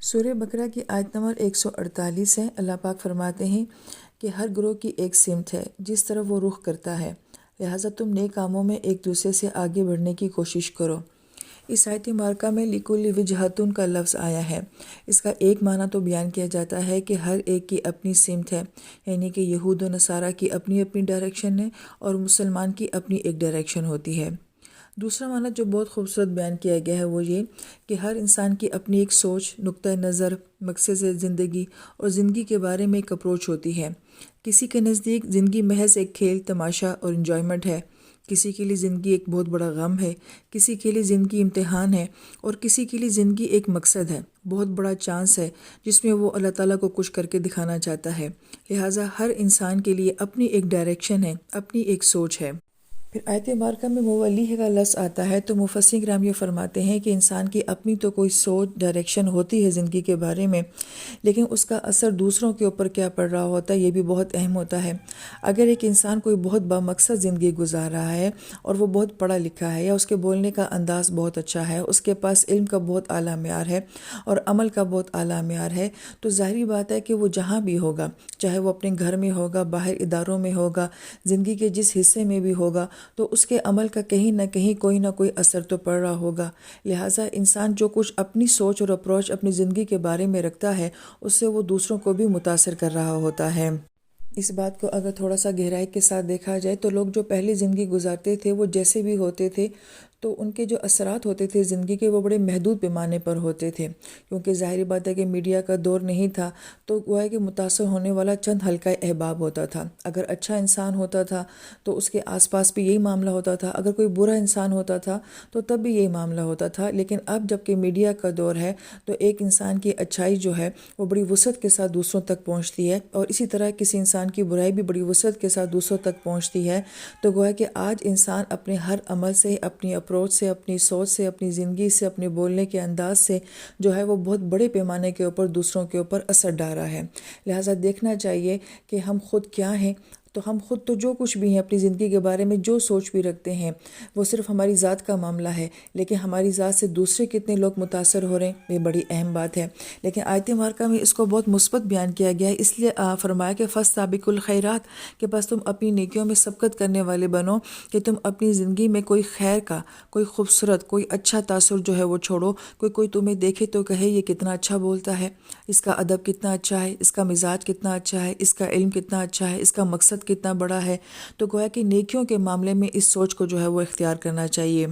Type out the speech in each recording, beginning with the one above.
سورہ بقرہ کی آیت نمبر 148 ہے۔ اللہ پاک فرماتے ہیں کہ ہر گروہ کی ایک سمت ہے جس طرف وہ رخ کرتا ہے، لہٰذا تم نیک کاموں میں ایک دوسرے سے آگے بڑھنے کی کوشش کرو۔ اس آیت مبارکہ میں لِکُلِّ وِجْہَةٌ کا لفظ آیا ہے۔ اس کا ایک معنی تو بیان کیا جاتا ہے کہ ہر ایک کی اپنی سمت ہے، یعنی کہ یہود و نصارہ کی اپنی اپنی ڈائریکشن ہے اور مسلمان کی اپنی ایک ڈائریکشن ہوتی ہے۔ دوسرا معنی جو بہت خوبصورت بیان کیا گیا ہے وہ یہ کہ ہر انسان کی اپنی ایک سوچ، نقطۂ نظر، مقصد زندگی اور زندگی کے بارے میں ایک اپروچ ہوتی ہے۔ کسی کے نزدیک زندگی محض ایک کھیل تماشا اور انجوائمنٹ ہے، کسی کے لیے زندگی ایک بہت بڑا غم ہے، کسی کے لیے زندگی امتحان ہے اور کسی کے لیے زندگی ایک مقصد ہے، بہت بڑا چانس ہے جس میں وہ اللہ تعالیٰ کو کچھ کر کے دکھانا چاہتا ہے۔ لہٰذا ہر انسان کے لیے اپنی ایک ڈائریکشن ہے، اپنی ایک سوچ ہے۔ پھر آیت مبارکہ میں مولیہ کا لفظ آتا ہے تو مفسرین کرام یہ فرماتے ہیں کہ انسان کی اپنی تو کوئی سوچ ڈائریکشن ہوتی ہے زندگی کے بارے میں، لیکن اس کا اثر دوسروں کے اوپر کیا پڑ رہا ہوتا ہے یہ بھی بہت اہم ہوتا ہے۔ اگر ایک انسان کوئی بہت بامقصد زندگی گزار رہا ہے اور وہ بہت پڑھا لکھا ہے یا اس کے بولنے کا انداز بہت اچھا ہے، اس کے پاس علم کا بہت اعلیٰ معیار ہے اور عمل کا بہت اعلیٰ معیار ہے، تو ظاہری بات ہے کہ وہ جہاں بھی ہوگا، چاہے وہ اپنے گھر میں ہوگا، باہر اداروں میں ہوگا، زندگی کے جس حصے میں بھی ہوگا، تو اس کے عمل کا کہیں نہ کہیں کوئی نہ کوئی اثر تو پڑ رہا ہوگا۔ لہٰذا انسان جو کچھ اپنی سوچ اور اپروچ اپنی زندگی کے بارے میں رکھتا ہے اس سے وہ دوسروں کو بھی متاثر کر رہا ہوتا ہے۔ اس بات کو اگر تھوڑا سا گہرائی کے ساتھ دیکھا جائے تو لوگ جو پہلی زندگی گزارتے تھے وہ جیسے بھی ہوتے تھے تو ان کے جو اثرات ہوتے تھے زندگی کے وہ بڑے محدود پیمانے پر ہوتے تھے، کیونکہ ظاہری بات ہے کہ میڈیا کا دور نہیں تھا تو گویا کہ متاثر ہونے والا چند حلقہ احباب ہوتا تھا۔ اگر اچھا انسان ہوتا تھا تو اس کے آس پاس بھی یہی معاملہ ہوتا تھا، اگر کوئی برا انسان ہوتا تھا تو تب بھی یہی معاملہ ہوتا تھا۔ لیکن اب جب کہ میڈیا کا دور ہے تو ایک انسان کی اچھائی جو ہے وہ بڑی وسعت کے ساتھ دوسروں تک پہنچتی ہے، اور اسی طرح کسی انسان کی برائی بھی بڑی وسعت کے ساتھ دوسروں تک پہنچتی ہے۔ تو گویا کہ آج انسان اپنے ہر عمل سے، اپنی اپروچ سے، اپنی سوچ سے، اپنی زندگی سے، اپنے بولنے کے انداز سے جو ہے وہ بہت بڑے پیمانے کے اوپر دوسروں کے اوپر اثر ڈال رہا ہے۔ لہٰذا دیکھنا چاہیے کہ ہم خود کیا ہیں۔ تو ہم خود تو جو کچھ بھی ہیں اپنی زندگی کے بارے میں جو سوچ بھی رکھتے ہیں وہ صرف ہماری ذات کا معاملہ ہے، لیکن ہماری ذات سے دوسرے کتنے لوگ متاثر ہو رہے ہیں یہ بڑی اہم بات ہے۔ لیکن آیت مبارکہ میں اس کو بہت مثبت بیان کیا گیا ہے، اس لیے فرمایا کہ فاستبقوا الخیرات، کہ بس تم اپنی نیکیوں میں سبقت کرنے والے بنو، کہ تم اپنی زندگی میں کوئی خیر کا، کوئی خوبصورت، کوئی اچھا تاثر جو ہے وہ چھوڑو۔ کوئی تمہیں دیکھے تو کہے یہ کتنا اچھا بولتا ہے، اس کا ادب کتنا اچھا ہے، اس کا مزاج کتنا اچھا ہے، اس کا علم کتنا اچھا ہے، اس کا مقصد کتنا بڑا ہے۔ تو گویا کہ نیکیوں کے معاملے میں اس سوچ کو جو ہے وہ اختیار کرنا چاہیے۔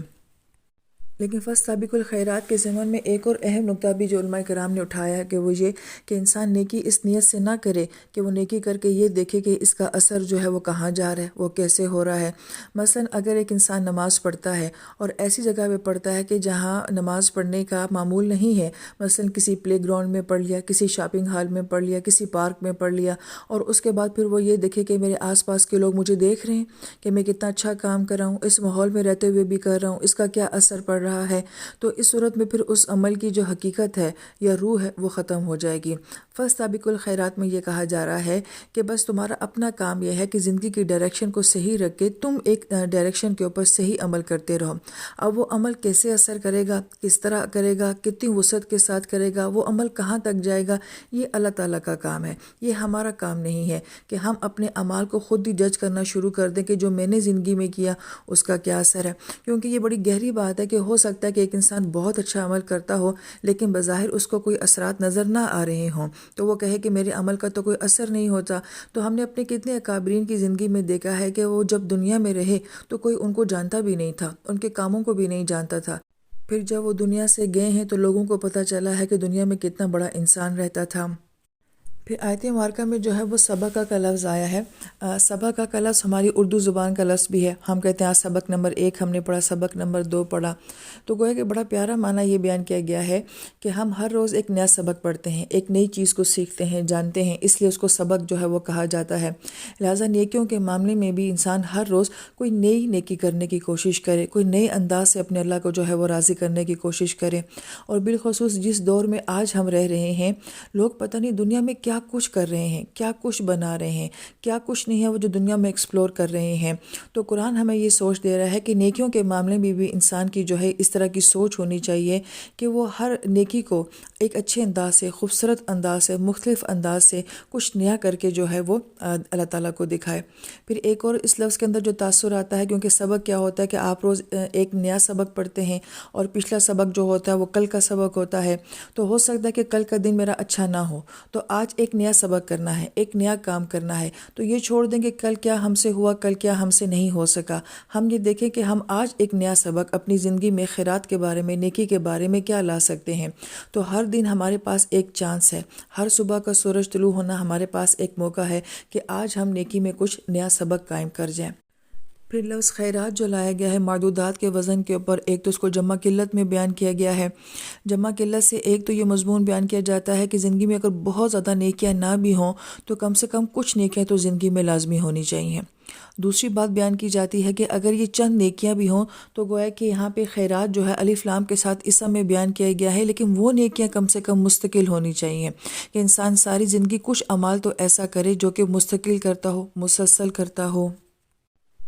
لیکن فاستبقوا الخیرات کے ضمن میں ایک اور اہم نقطہ بھی جو علماء کرام نے اٹھایا ہے کہ وہ یہ کہ انسان نیکی اس نیت سے نہ کرے کہ وہ نیکی کر کے یہ دیکھے کہ اس کا اثر جو ہے وہ کہاں جا رہا ہے، وہ کیسے ہو رہا ہے۔ مثلا اگر ایک انسان نماز پڑھتا ہے اور ایسی جگہ پہ پڑھتا ہے کہ جہاں نماز پڑھنے کا معمول نہیں ہے، مثلا کسی پلے گراؤنڈ میں پڑھ لیا، کسی شاپنگ ہال میں پڑھ لیا، کسی پارک میں پڑھ لیا، اور اس کے بعد پھر وہ یہ دیکھے کہ میرے آس پاس کے لوگ مجھے دیکھ رہے ہیں کہ میں کتنا اچھا کام کر رہا ہوں، اس ماحول میں رہتے ہوئے بھی کر رہا ہوں، اس کا کیا اثر پڑ رہا ہے، تو اس صورت میں پھر اس عمل کی جو حقیقت ہے یا روح ہے وہ ختم ہو جائے گی۔ فاستبقوا الخیرات میں یہ کہا جا رہا ہے کہ بس تمہارا اپنا کام یہ ہے کہ زندگی کی ڈائریکشن کو صحیح رکھ کے تم ایک ڈائریکشن کے اوپر صحیح عمل کرتے رہو۔ اب وہ عمل کیسے اثر کرے گا، کس طرح کرے گا، کتنی وسعت کے ساتھ کرے گا، وہ عمل کہاں تک جائے گا، یہ اللہ تعالیٰ کا کام ہے، یہ ہمارا کام نہیں ہے کہ ہم اپنے اعمال کو خود ہی جج کرنا شروع کر دیں کہ جو میں نے زندگی میں کیا اس کا کیا اثر ہے۔ کیونکہ یہ بڑی گہری بات ہے کہ ہو سکتا ہے کہ ایک انسان بہت اچھا عمل کرتا ہو لیکن بظاہر اس کو کوئی اثرات نظر نہ آ رہے ہوں، تو وہ کہے کہ میرے عمل کا تو کوئی اثر نہیں ہوتا۔ تو ہم نے اپنے کتنے اکابرین کی زندگی میں دیکھا ہے کہ وہ جب دنیا میں رہے تو کوئی ان کو جانتا بھی نہیں تھا، ان کے کاموں کو بھی نہیں جانتا تھا۔ پھر جب وہ دنیا سے گئے ہیں تو لوگوں کو پتہ چلا ہے کہ دنیا میں کتنا بڑا انسان رہتا تھا۔ پھر آیت مبارکہ میں جو ہے وہ سبقہ کا لفظ آیا ہے۔ سبقہ کا لفظ ہماری اردو زبان کا لفظ بھی ہے، ہم کہتے ہیں آج سبق نمبر 1 ہم نے پڑھا، سبق نمبر 2 پڑھا، تو گویا کہ بڑا پیارا معنی یہ بیان کیا گیا ہے کہ ہم ہر روز ایک نیا سبق پڑھتے ہیں، ایک نئی چیز کو سیکھتے ہیں، جانتے ہیں، اس لیے اس کو سبق جو ہے وہ کہا جاتا ہے۔ لہٰذا نیکیوں کے معاملے میں بھی انسان ہر روز کوئی نئی نیکی کرنے کی کوشش کرے، کوئی نئے انداز سے اپنے اللہ کو جو ہے وہ راضی کرنے کی کوشش کرے۔ اور بالخصوص جس دور میں آج ہم رہ رہے ہیں، لوگ پتہ نہیں دنیا میں کیا کیا کچھ کر رہے ہیں، کیا کچھ بنا رہے ہیں، کیا کچھ نہیں ہے وہ جو دنیا میں ایکسپلور کر رہے ہیں۔ تو قرآن ہمیں یہ سوچ دے رہا ہے کہ نیکیوں کے معاملے میں بھی انسان کی جو ہے اس طرح کی سوچ ہونی چاہیے کہ وہ ہر نیکی کو ایک اچھے انداز سے، خوبصورت انداز سے، مختلف انداز سے کچھ نیا کر کے جو ہے وہ اللہ تعالیٰ کو دکھائے۔ پھر ایک اور اس لفظ کے اندر جو تاثر آتا ہے، کیونکہ سبق کیا ہوتا ہے کہ آپ روز ایک نیا سبق پڑھتے ہیں اور پچھلا سبق جو ہوتا ہے وہ کل کا سبق ہوتا ہے، تو ہو سکتا ہے کہ کل کا دن میرا اچھا نہ ہو، تو آج ایک نیا سبق کرنا ہے، ایک نیا کام کرنا ہے۔ تو یہ چھوڑ دیں کہ کل کیا ہم سے ہوا، کل کیا ہم سے نہیں ہو سکا۔ ہم یہ دیکھیں کہ ہم آج ایک نیا سبق اپنی زندگی میں خیرات کے بارے میں، نیکی کے بارے میں کیا لا سکتے ہیں۔ تو ہر دن ہمارے پاس ایک چانس ہے، ہر صبح کا سورج طلوع ہونا ہمارے پاس ایک موقع ہے کہ آج ہم نیکی میں کچھ نیا سبق قائم کر جائیں۔ پھر لفظ خیرات جو لایا گیا ہے معدودات کے وزن کے اوپر، ایک تو اس کو جمع قلت میں بیان کیا گیا ہے۔ جمع قلت سے ایک تو یہ مضمون بیان کیا جاتا ہے کہ زندگی میں اگر بہت زیادہ نیکیاں نہ بھی ہوں تو کم سے کم کچھ نیکیاں تو زندگی میں لازمی ہونی چاہیے۔ دوسری بات بیان کی جاتی ہے کہ اگر یہ چند نیکیاں بھی ہوں تو گویا کہ یہاں پہ خیرات جو ہے الف لام کے ساتھ اسم میں بیان کیا گیا ہے، لیکن وہ نیکیاں کم سے کم مستقل ہونی چاہیے کہ انسان ساری زندگی کچھ اعمال تو ایسا کرے جو کہ مستقل کرتا ہو، مسلسل کرتا ہو۔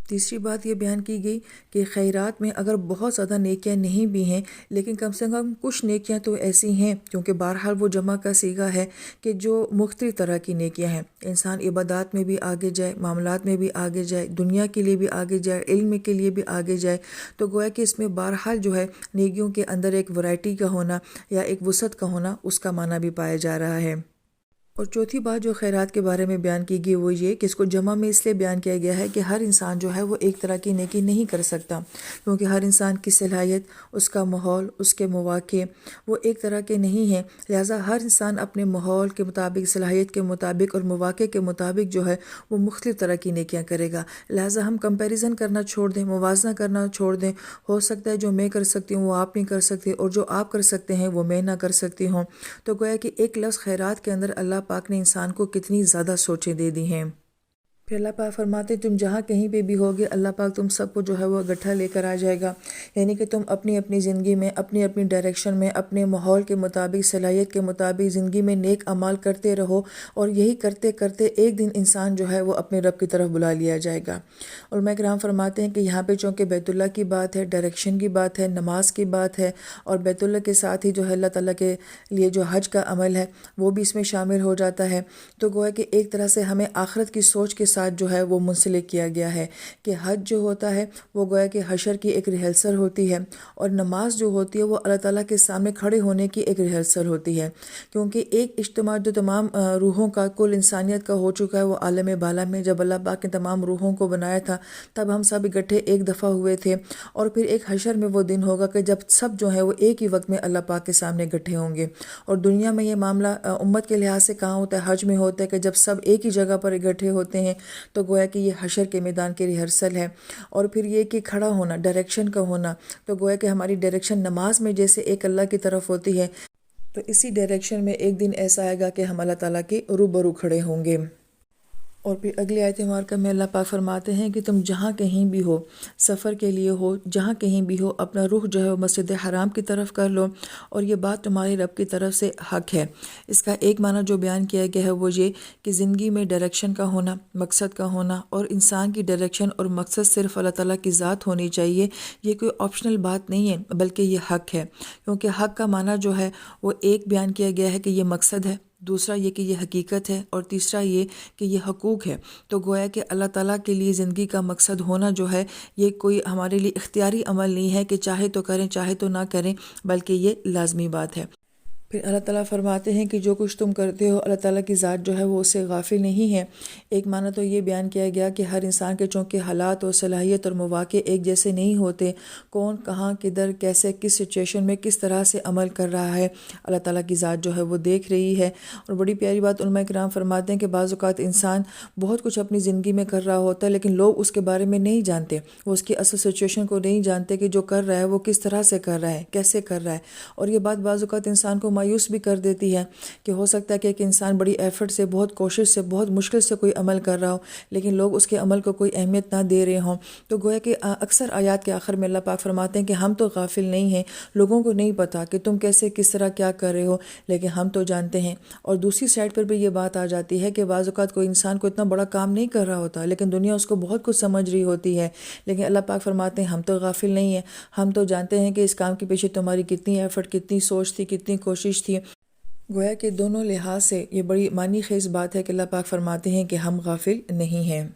تیسری بات یہ بیان کی گئی کہ خیرات میں اگر بہت زیادہ نیکیاں نہیں بھی ہیں لیکن کم سے کم کچھ نیکیاں تو ایسی ہیں، کیونکہ بہرحال وہ جمع کا صیغہ ہے کہ جو مختلف طرح کی نیکیاں ہیں۔ انسان عبادات میں بھی آگے جائے، معاملات میں بھی آگے جائے، دنیا کے لیے بھی آگے جائے، علم کے لیے بھی آگے جائے، تو گویا کہ اس میں بہرحال جو ہے نیکیوں کے اندر ایک ورائٹی کا ہونا یا ایک وسعت کا ہونا، اس کا معنی بھی پایا جا رہا ہے۔ اور چوتھی بات جو خیرات کے بارے میں بیان کی گئی وہ یہ کہ اس کو جمع میں اس لیے بیان کیا گیا ہے کہ ہر انسان جو ہے وہ ایک طرح کی نیکی نہیں کر سکتا، کیونکہ ہر انسان کی صلاحیت، اس کا ماحول، اس کے مواقع وہ ایک طرح کے نہیں ہیں، لہٰذا ہر انسان اپنے ماحول کے مطابق، صلاحیت کے مطابق اور مواقع کے مطابق جو ہے وہ مختلف طرح کی نیکیاں کرے گا۔ لہٰذا ہم کمپیریزن کرنا چھوڑ دیں، موازنہ کرنا چھوڑ دیں۔ ہو سکتا ہے جو میں کر سکتی ہوں وہ آپ نہیں کر سکتے، اور جو آپ کر سکتے ہیں وہ میں نہ کر سکتی ہوں۔ تو گویا کہ ایک لفظ خیرات کے اندر اللہ پاک نے انسان کو کتنی زیادہ سوچیں دے دی ہیں۔ پھر اللہ پاک فرماتے تم جہاں کہیں پہ بھی ہوگے، اللہ پاک تم سب کو جو ہے وہ گٹھا لے کر آ جائے گا، یعنی کہ تم اپنی اپنی زندگی میں، اپنی اپنی ڈائریکشن میں، اپنے ماحول کے مطابق، صلاحیت کے مطابق زندگی میں نیک اعمال کرتے رہو، اور یہی کرتے کرتے ایک دن انسان جو ہے وہ اپنے رب کی طرف بلا لیا جائے گا۔ علماء کرام فرماتے ہیں کہ یہاں پہ چونکہ بیت اللہ کی بات ہے، ڈائریکشن کی بات ہے، نماز کی بات ہے، اور بیت اللہ کے ساتھ ہی جو ہے اللہ تعالیٰ کے لیے جو حج کا عمل ہے وہ بھی اس میں شامل ہو جاتا ہے، تو گویا کہ ایک طرح سے ہمیں آخرت کی سوچ کے ساتھ جو ہے وہ منسلک کیا گیا ہے کہ حج جو ہوتا ہے وہ گویا کہ حشر کی ایک ریہرسل ہوتی ہے، اور نماز جو ہوتی ہے وہ اللہ تعالیٰ کے سامنے کھڑے ہونے کی ایک ریہرسل ہوتی ہے، کیونکہ ایک اجتماع جو تمام روحوں کا، کل انسانیت کا ہو چکا ہے وہ عالم بالا میں، جب اللہ پاک نے تمام روحوں کو بنایا تھا تب ہم سب اکٹھے ایک دفعہ ہوئے تھے، اور پھر ایک حشر میں وہ دن ہوگا کہ جب سب جو ہیں وہ ایک ہی وقت میں اللہ پاک کے سامنے اکٹھے ہوں گے۔ اور دنیا میں یہ معاملہ امت کے لحاظ سے کہاں ہوتا ہے؟ حج میں ہوتا ہے کہ جب سب ایک ہی جگہ پر اکٹھے ہوتے ہیں، تو گویا کہ یہ حشر کے میدان کی ریہرسل ہے۔ اور پھر یہ کہ کھڑا ہونا، ڈائریکشن کا ہونا، تو گویا کہ ہماری ڈائریکشن نماز میں جیسے ایک اللہ کی طرف ہوتی ہے، تو اسی ڈائریکشن میں ایک دن ایسا آئے گا کہ ہم اللہ تعالیٰ کے روبرو کھڑے ہوں گے۔ اور پھر اگلی آیت مبارکہ میں اللہ پاک فرماتے ہیں کہ تم جہاں کہیں بھی ہو، سفر کے لیے ہو، جہاں کہیں بھی ہو، اپنا رخ جو ہے وہ مسجد حرام کی طرف کر لو، اور یہ بات تمہارے رب کی طرف سے حق ہے۔ اس کا ایک معنی جو بیان کیا گیا ہے وہ یہ کہ زندگی میں ڈائریکشن کا ہونا، مقصد کا ہونا، اور انسان کی ڈائریکشن اور مقصد صرف اللہ تعالیٰ کی ذات ہونی چاہیے، یہ کوئی آپشنل بات نہیں ہے بلکہ یہ حق ہے، کیونکہ حق کا معنی جو ہے وہ ایک بیان کیا گیا ہے کہ یہ مقصد ہے، دوسرا یہ کہ یہ حقیقت ہے، اور تیسرا یہ کہ یہ حقوق ہے۔ تو گویا کہ اللہ تعالیٰ کے لیے زندگی کا مقصد ہونا جو ہے یہ کوئی ہمارے لیے اختیاری عمل نہیں ہے کہ چاہے تو کریں چاہے تو نہ کریں، بلکہ یہ لازمی بات ہے۔ پھر اللہ تعالیٰ فرماتے ہیں کہ جو کچھ تم کرتے ہو اللہ تعالیٰ کی ذات جو ہے وہ اس سے غافل نہیں ہے۔ ایک معنی تو یہ بیان کیا گیا کہ ہر انسان کے چونکہ حالات اور صلاحیت اور مواقع ایک جیسے نہیں ہوتے، کون کہاں کدھر کیسے کس سچویشن میں کس طرح سے عمل کر رہا ہے، اللہ تعالیٰ کی ذات جو ہے وہ دیکھ رہی ہے۔ اور بڑی پیاری بات علماء کرام فرماتے ہیں کہ بعض اوقات انسان بہت کچھ اپنی زندگی میں کر رہا ہوتا ہے لیکن لوگ اس کے بارے میں نہیں جانتے، وہ اس کی اصل سچویشن کو نہیں جانتے کہ جو کر رہا ہے وہ کس طرح سے کر رہا ہے، کیسے کر رہا ہے۔ اور یہ بات بعض اوقات انسان کو مایوس بھی کر دیتی ہے کہ ہو سکتا ہے کہ ایک انسان بڑی ایفرٹ سے، بہت کوشش سے، بہت مشکل سے کوئی عمل کر رہا ہو، لیکن لوگ اس کے عمل کو کوئی اہمیت نہ دے رہے ہوں۔ تو گویا کہ اکثر آیات کے آخر میں اللہ پاک فرماتے ہیں کہ ہم تو غافل نہیں ہیں، لوگوں کو نہیں پتہ کہ تم کیسے کس طرح کیا کر رہے ہو، لیکن ہم تو جانتے ہیں۔ اور دوسری سائڈ پر بھی یہ بات آ جاتی ہے کہ بعض اوقات کوئی انسان کو اتنا بڑا کام نہیں کر رہا ہوتا، لیکن دنیا اس کو بہت کچھ سمجھ رہی ہوتی ہے، لیکن اللہ پاک فرماتے ہیں ہم تو غافل نہیں ہیں، ہم تو جانتے ہیں کہ اس کام کے پیچھے تمہاری کتنی ایفرٹ، کتنی سوچ تھی، کتنی کوشش تھی۔ گویا کہ دونوں لحاظ سے یہ بڑی معنی خیز بات ہے کہ اللہ پاک فرماتے ہیں کہ ہم غافل نہیں ہیں۔